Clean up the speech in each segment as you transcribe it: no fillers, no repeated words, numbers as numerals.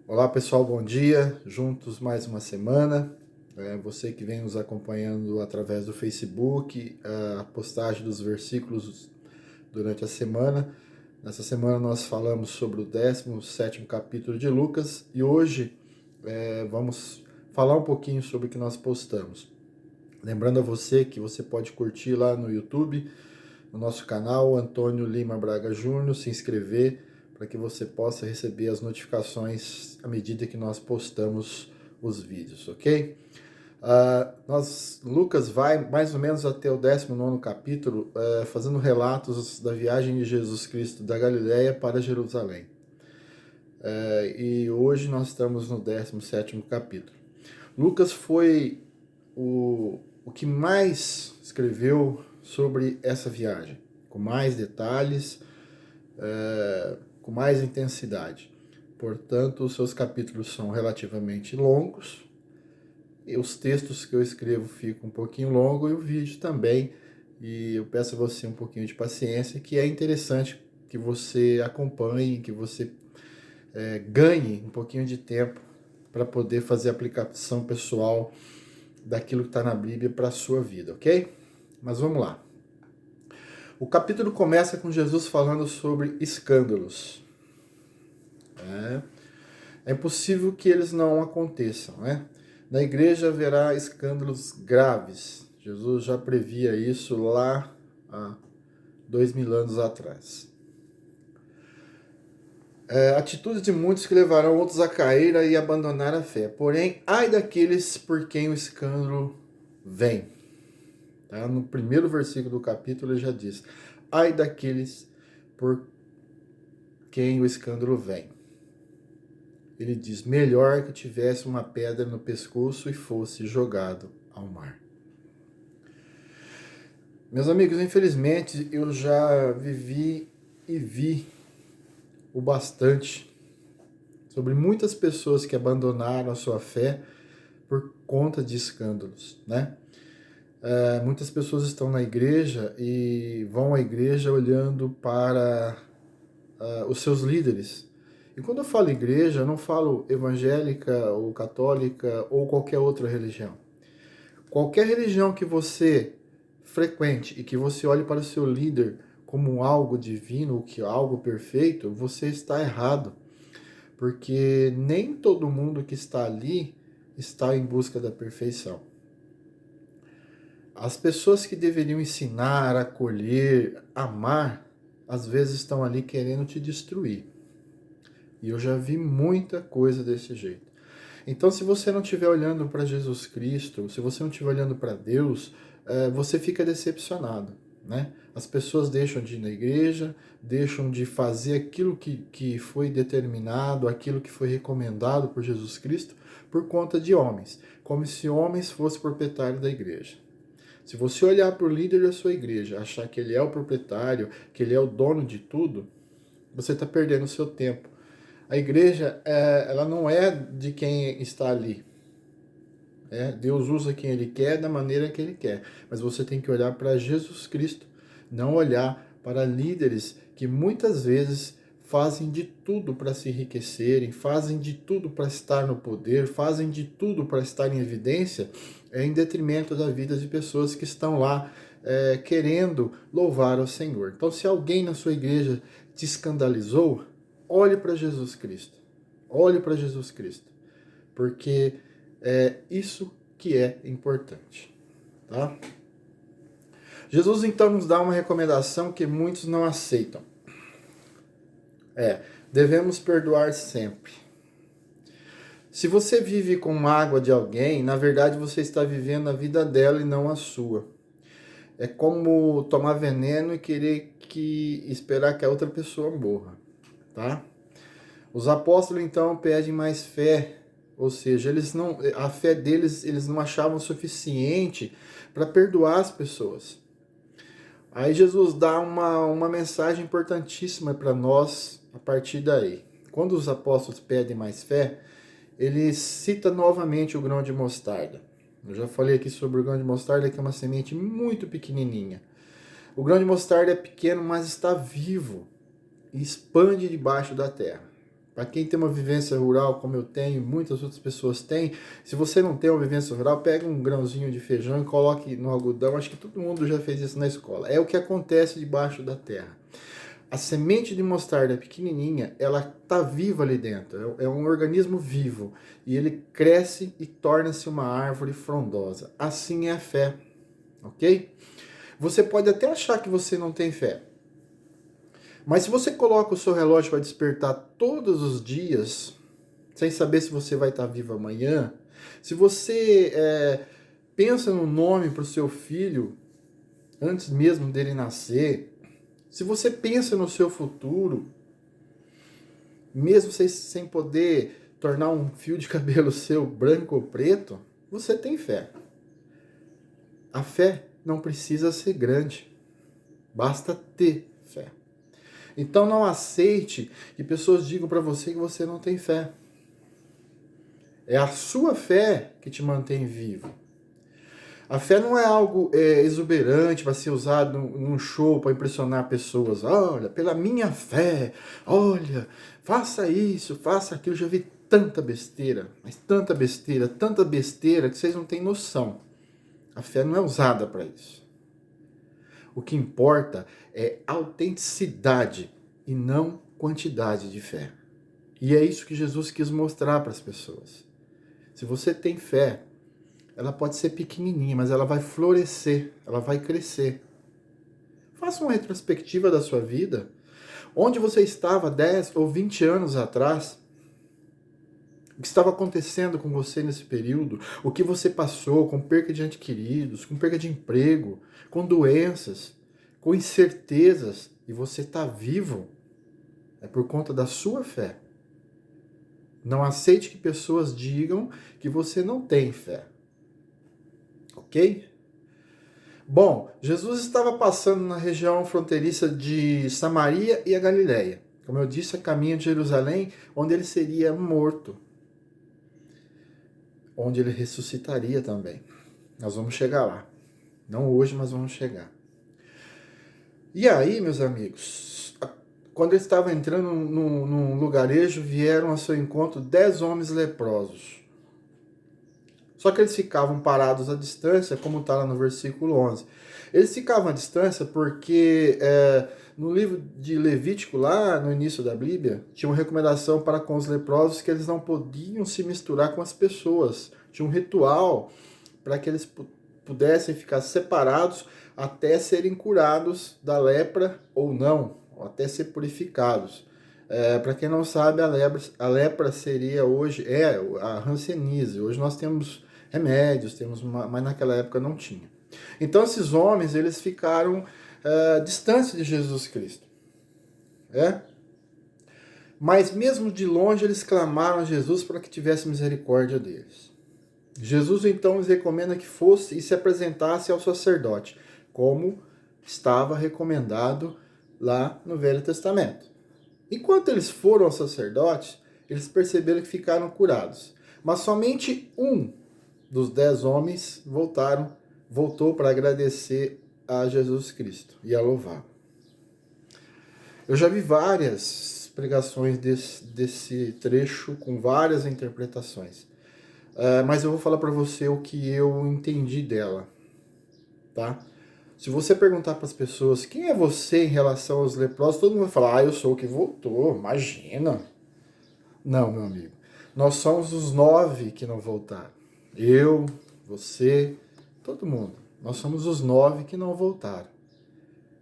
Olá pessoal, bom dia. Juntos mais uma semana. Você que vem nos acompanhando através do Facebook, a postagem dos versículos durante a semana. Nessa semana nós falamos sobre o 17º capítulo de Lucas e hoje vamos falar um pouquinho sobre o que nós postamos. Lembrando a você que você pode curtir lá no YouTube, no nosso canal Antônio Lima Braga Júnior, se inscrever para que você possa receber as notificações à medida que nós postamos os vídeos, ok? Lucas vai mais ou menos até o 19º capítulo, fazendo relatos da viagem de Jesus Cristo da Galileia para Jerusalém. E hoje nós estamos no 17º capítulo. Lucas foi o que mais escreveu sobre essa viagem, com mais detalhes, com mais intensidade. Portanto, os seus capítulos são relativamente longos, e os textos que eu escrevo ficam um pouquinho longos, e o vídeo também, e eu peço a você um pouquinho de paciência, que é interessante que você acompanhe, que você ganhe um pouquinho de tempo para poder fazer a aplicação pessoal daquilo que está na Bíblia para a sua vida, ok? Mas vamos lá. O capítulo começa com Jesus falando sobre escândalos. É impossível que eles não aconteçam, né? Na igreja haverá escândalos graves. Jesus já previa isso lá há 2000 anos atrás. Atitudes de muitos que levarão outros a cair e abandonar a fé. Porém, ai daqueles por quem o escândalo vem. Tá? No primeiro versículo do capítulo ele já diz: ai daqueles por quem o escândalo vem. Ele diz: melhor que tivesse uma pedra no pescoço e fosse jogado ao mar. Meus amigos, infelizmente eu já vivi e vi o bastante sobre muitas pessoas que abandonaram a sua fé por conta de escândalos, né? Muitas pessoas estão na igreja e vão à igreja olhando para os seus líderes. E quando eu falo igreja, eu não falo evangélica ou católica ou qualquer outra religião. Qualquer religião que você frequente e que você olhe para o seu líder como algo divino, que algo perfeito, você está errado. Porque nem todo mundo que está ali está em busca da perfeição. As pessoas que deveriam ensinar, acolher, amar, às vezes estão ali querendo te destruir. E eu já vi muita coisa desse jeito. Então, se você não estiver olhando para Jesus Cristo, se você não estiver olhando para Deus, você fica decepcionado, né? As pessoas deixam de ir na igreja, deixam de fazer aquilo que foi determinado, aquilo que foi recomendado por Jesus Cristo, por conta de homens, como se homens fossem proprietários da igreja. Se você olhar para o líder da sua igreja, achar que ele é o proprietário, que ele é o dono de tudo, você está perdendo o seu tempo. A igreja, ela não é de quem está ali. Deus usa quem Ele quer, da maneira que Ele quer. Mas você tem que olhar para Jesus Cristo, não olhar para líderes que muitas vezes fazem de tudo para se enriquecerem, fazem de tudo para estar no poder, fazem de tudo para estar em evidência, em detrimento da vida de pessoas que estão lá querendo louvar ao Senhor. Então, se alguém na sua igreja te escandalizou, olhe para Jesus Cristo. Olhe para Jesus Cristo. Porque é isso que é importante. Tá? Jesus então nos dá uma recomendação que muitos não aceitam. Devemos perdoar sempre. Se você vive com mágoa de alguém, na verdade você está vivendo a vida dela e não a sua. É como tomar veneno e querer esperar que a outra pessoa morra, tá? Os apóstolos então pedem mais fé, ou seja, a fé deles eles não achavam suficiente para perdoar as pessoas. Aí Jesus dá uma mensagem importantíssima para nós a partir daí. Quando os apóstolos pedem mais fé, ele cita novamente o grão de mostarda. Eu já falei aqui sobre o grão de mostarda, que é uma semente muito pequenininha. O grão de mostarda é pequeno, mas está vivo e expande debaixo da terra. Para quem tem uma vivência rural, como eu tenho, muitas outras pessoas têm, se você não tem uma vivência rural, pega um grãozinho de feijão e coloque no algodão. Acho que todo mundo já fez isso na escola. É o que acontece debaixo da terra. A semente de mostarda é pequenininha, ela está viva ali dentro. É um organismo vivo. E ele cresce e torna-se uma árvore frondosa. Assim é a fé. Ok? Você pode até achar que você não tem fé. Mas se você coloca o seu relógio para despertar todos os dias, sem saber se você vai estar vivo amanhã, se você pensa no nome para o seu filho antes mesmo dele nascer, se você pensa no seu futuro, mesmo sem poder tornar um fio de cabelo seu branco ou preto, você tem fé. A fé não precisa ser grande, basta ter fé. Então não aceite que pessoas digam para você que você não tem fé. É a sua fé que te mantém vivo. A fé não é algo exuberante para ser usado num show para impressionar pessoas. Olha, pela minha fé, olha, faça isso, faça aquilo. Eu já vi tanta besteira, mas tanta besteira que vocês não têm noção. A fé não é usada para isso. O que importa é autenticidade e não quantidade de fé. E é isso que Jesus quis mostrar para as pessoas. Se você tem fé, ela pode ser pequenininha, mas ela vai florescer, ela vai crescer. Faça uma retrospectiva da sua vida. Onde você estava 10 ou 20 anos atrás? O que estava acontecendo com você nesse período? O que você passou com perca de entes queridos, com perca de emprego, com doenças, com incertezas, e você está vivo? É por conta da sua fé. Não aceite que pessoas digam que você não tem fé. Ok? Bom, Jesus estava passando na região fronteiriça de Samaria e a Galileia. Como eu disse, a caminho de Jerusalém, onde ele seria morto. Onde ele ressuscitaria também. Nós vamos chegar lá. Não hoje, mas vamos chegar. E aí, meus amigos, quando ele estava entrando num lugarejo, vieram a seu encontro 10 homens leprosos. Só que eles ficavam parados à distância, como está lá no versículo 11. Eles ficavam à distância porque no livro de Levítico, lá no início da Bíblia, tinha uma recomendação para com os leprosos que eles não podiam se misturar com as pessoas. Tinha um ritual para que eles pudessem ficar separados até serem curados da lepra ou não, ou até ser purificados. Para quem não sabe, a lepra seria hoje, a hanseníase. Hoje nós temos remédios, mas naquela época não tinha. Então esses homens, eles ficaram distantes de Jesus Cristo. Mas mesmo de longe eles clamaram a Jesus para que tivesse misericórdia deles. Jesus então lhes recomenda que fosse e se apresentasse ao sacerdote, como estava recomendado lá no Velho Testamento. Enquanto eles foram ao sacerdote, eles perceberam que ficaram curados. Mas somente um dos 10 homens voltou para agradecer a Jesus Cristo e a louvá-lo. Eu já vi várias pregações desse trecho com várias interpretações. Mas eu vou falar para você o que eu entendi dela, tá? Se você perguntar para as pessoas quem é você em relação aos leprosos, todo mundo vai falar, eu sou o que voltou, imagina. Não, meu amigo. Nós somos os 9 que não voltaram. Eu, você, todo mundo. Nós somos os 9 que não voltaram.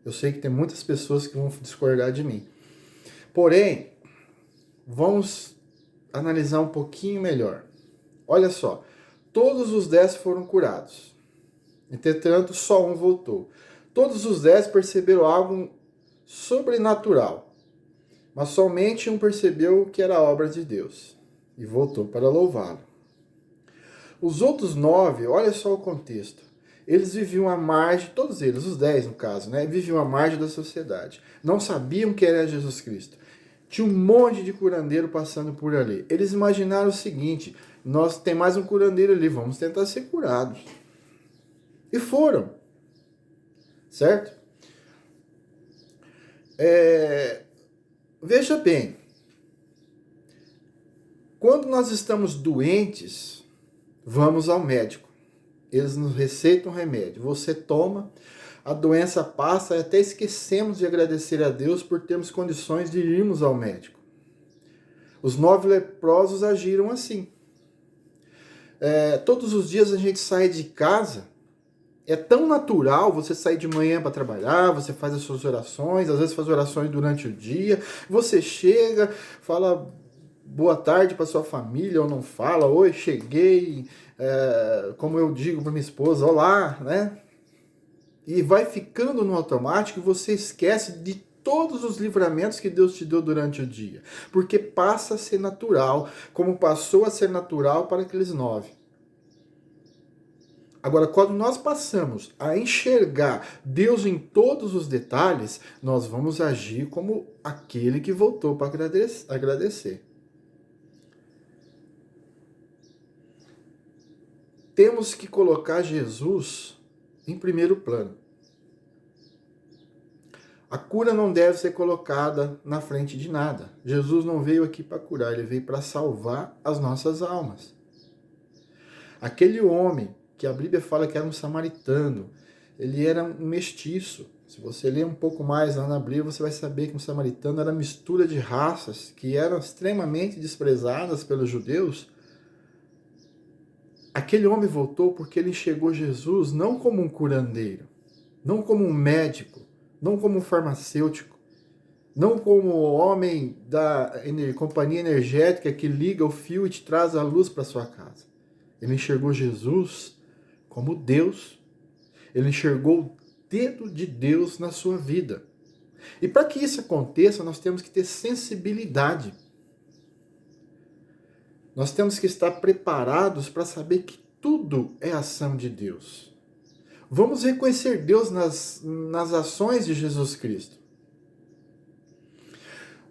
Eu sei que tem muitas pessoas que vão discordar de mim. Porém, vamos analisar um pouquinho melhor. Olha só, todos os 10 foram curados. Entretanto, só um voltou. Todos os 10 perceberam algo sobrenatural, mas somente um percebeu que era obra de Deus e voltou para louvá-lo. Os outros 9, olha só o contexto. Eles viviam à margem, todos eles, os 10 no caso, né? Viviam à margem da sociedade. Não sabiam que era Jesus Cristo. Tinha um monte de curandeiro passando por ali. Eles imaginaram o seguinte, nós tem mais um curandeiro ali, vamos tentar ser curados. E foram. Certo? Veja bem, Quando nós estamos doentes, vamos ao médico. Eles nos receitam remédio. Você toma, a doença passa e até esquecemos de agradecer a Deus por termos condições de irmos ao médico. Os 9 leprosos agiram assim. Todos os dias a gente sai de casa, é tão natural você sair de manhã para trabalhar, você faz as suas orações, às vezes faz orações durante o dia, você chega, fala boa tarde para sua família, ou não fala, oi, cheguei, como eu digo para minha esposa, olá, né? E vai ficando no automático e você esquece de todos os livramentos que Deus te deu durante o dia, porque passa a ser natural, como passou a ser natural para aqueles 9. Agora, quando nós passamos a enxergar Deus em todos os detalhes, nós vamos agir como aquele que voltou para agradecer. Temos que colocar Jesus em primeiro plano. A cura não deve ser colocada na frente de nada. Jesus não veio aqui para curar, ele veio para salvar as nossas almas. Aquele homem que a Bíblia fala que era um samaritano, ele era um mestiço. Se você ler um pouco mais lá na Bíblia, você vai saber que um samaritano era mistura de raças que eram extremamente desprezadas pelos judeus. Aquele homem voltou porque ele enxergou Jesus não como um curandeiro, não como um médico, não como um farmacêutico, não como o homem da companhia energética que liga o fio e te traz a luz para sua casa. Ele enxergou Jesus como Deus. Ele enxergou o dedo de Deus na sua vida. E para que isso aconteça, nós temos que ter sensibilidade. Nós temos que estar preparados para saber que tudo é ação de Deus. Vamos reconhecer Deus nas ações de Jesus Cristo.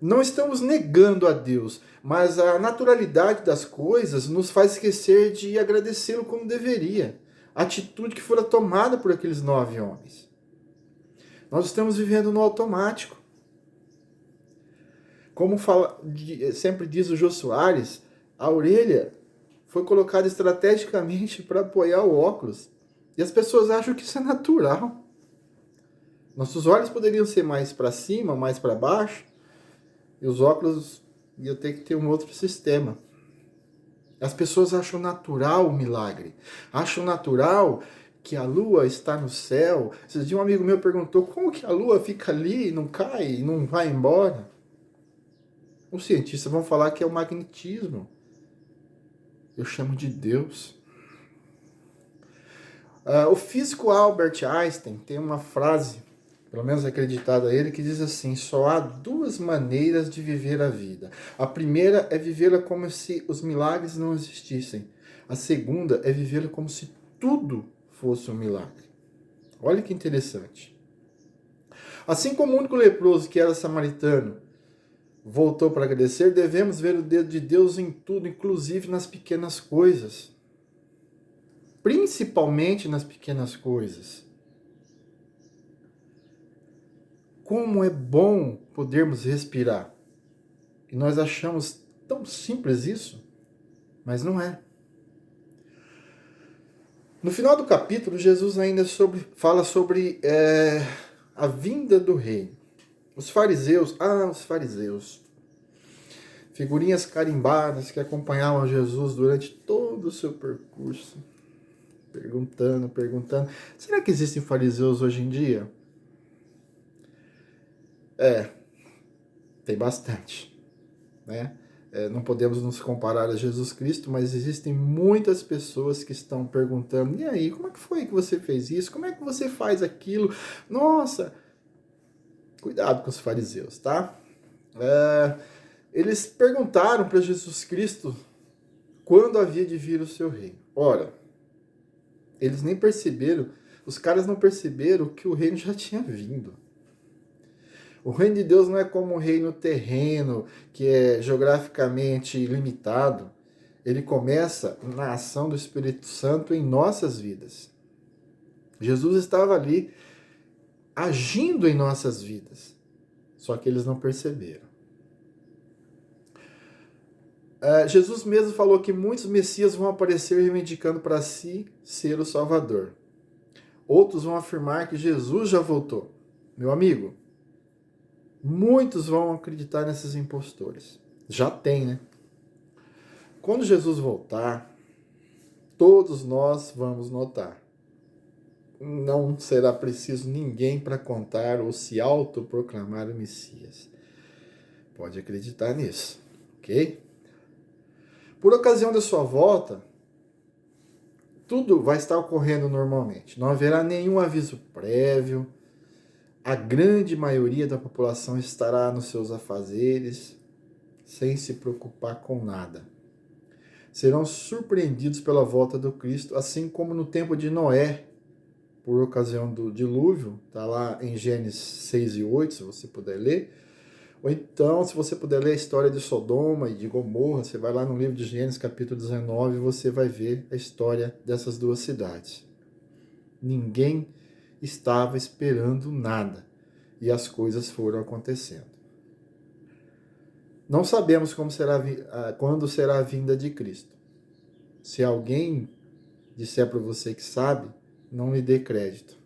Não estamos negando a Deus, mas a naturalidade das coisas nos faz esquecer de agradecê-lo como deveria. A atitude que fora tomada por aqueles 9 homens. Nós estamos vivendo no automático. Como sempre diz o Jô Soares, a orelha foi colocada estrategicamente para apoiar o óculos. E as pessoas acham que isso é natural. Nossos olhos poderiam ser mais para cima, mais para baixo, e os óculos iam ter que ter um outro sistema. As pessoas acham natural o milagre. Acham natural que a lua está no céu. Esses dias um amigo meu perguntou como que a lua fica ali, não cai, não vai embora. Os cientistas vão falar que é o magnetismo. Eu chamo de Deus. O físico Albert Einstein tem uma frase, pelo menos acreditada a ele, que diz assim: só há 2 maneiras de viver a vida. A primeira é vivê-la como se os milagres não existissem. A segunda é vivê-la como se tudo fosse um milagre. Olha que interessante. Assim como o único leproso que era samaritano voltou para agradecer, devemos ver o dedo de Deus em tudo, inclusive nas pequenas coisas. Principalmente nas pequenas coisas. Como é bom podermos respirar. E nós achamos tão simples isso, mas não é. No final do capítulo, Jesus ainda fala sobre a vinda do reino. Os fariseus, figurinhas carimbadas que acompanhavam Jesus durante todo o seu percurso, perguntando, será que existem fariseus hoje em dia? Tem bastante, né? Não podemos nos comparar a Jesus Cristo, mas existem muitas pessoas que estão perguntando, e aí, como é que foi que você fez isso? Como é que você faz aquilo? Nossa, cuidado com os fariseus, tá? Eles perguntaram para Jesus Cristo quando havia de vir o seu reino. Ora, eles nem perceberam, os caras não perceberam que o reino já tinha vindo. O reino de Deus não é como o reino terreno, que é geograficamente limitado. Ele começa na ação do Espírito Santo em nossas vidas. Jesus estava ali agindo em nossas vidas, só que eles não perceberam. Jesus mesmo falou que muitos messias vão aparecer reivindicando para si ser o Salvador. Outros vão afirmar que Jesus já voltou. Meu amigo, muitos vão acreditar nesses impostores. Já tem, né? Quando Jesus voltar, todos nós vamos notar. Não será preciso ninguém para contar ou se autoproclamar o Messias. Pode acreditar nisso, ok? Por ocasião da sua volta, tudo vai estar ocorrendo normalmente. Não haverá nenhum aviso prévio. A grande maioria da população estará nos seus afazeres, sem se preocupar com nada. Serão surpreendidos pela volta do Cristo, assim como no tempo de Noé, por ocasião do dilúvio, está lá em Gênesis 6 e 8, se você puder ler. Ou então, se você puder ler a história de Sodoma e de Gomorra, você vai lá no livro de Gênesis, capítulo 19, e você vai ver a história dessas duas cidades. Ninguém estava esperando nada, e as coisas foram acontecendo. Não sabemos quando será a vinda de Cristo. Se alguém disser para você que sabe, não lhe dê crédito.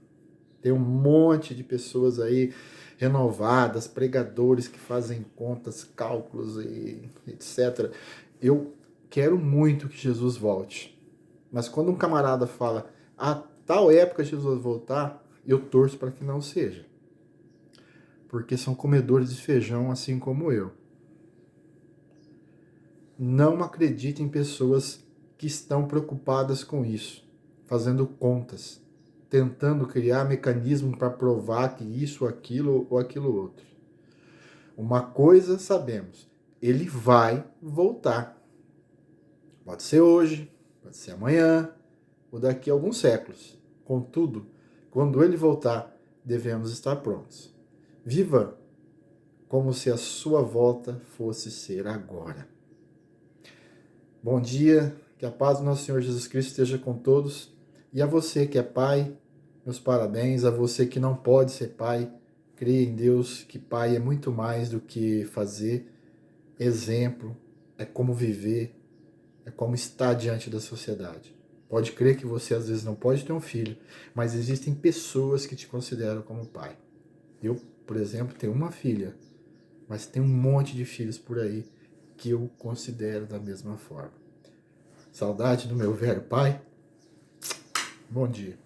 Tem um monte de pessoas aí renovadas, pregadores que fazem contas, cálculos e etc. Eu quero muito que Jesus volte. Mas quando um camarada fala, a tal época Jesus voltar, eu torço para que não seja. Porque são comedores de feijão assim como eu. Não acredite em pessoas que estão preocupadas com isso, fazendo contas, tentando criar mecanismo para provar que isso, aquilo ou aquilo outro. Uma coisa sabemos, ele vai voltar. Pode ser hoje, pode ser amanhã, ou daqui a alguns séculos. Contudo, quando ele voltar, devemos estar prontos. Viva como se a sua volta fosse ser agora. Bom dia, que a paz do nosso Senhor Jesus Cristo esteja com todos. E a você que é pai, meus parabéns. A você que não pode ser pai, creia em Deus que pai é muito mais do que fazer exemplo, é como viver, é como estar diante da sociedade. Pode crer que você às vezes não pode ter um filho, mas existem pessoas que te consideram como pai. Eu, por exemplo, tenho uma filha, mas tem um monte de filhos por aí que eu considero da mesma forma. Saudade do meu velho pai? Bom dia.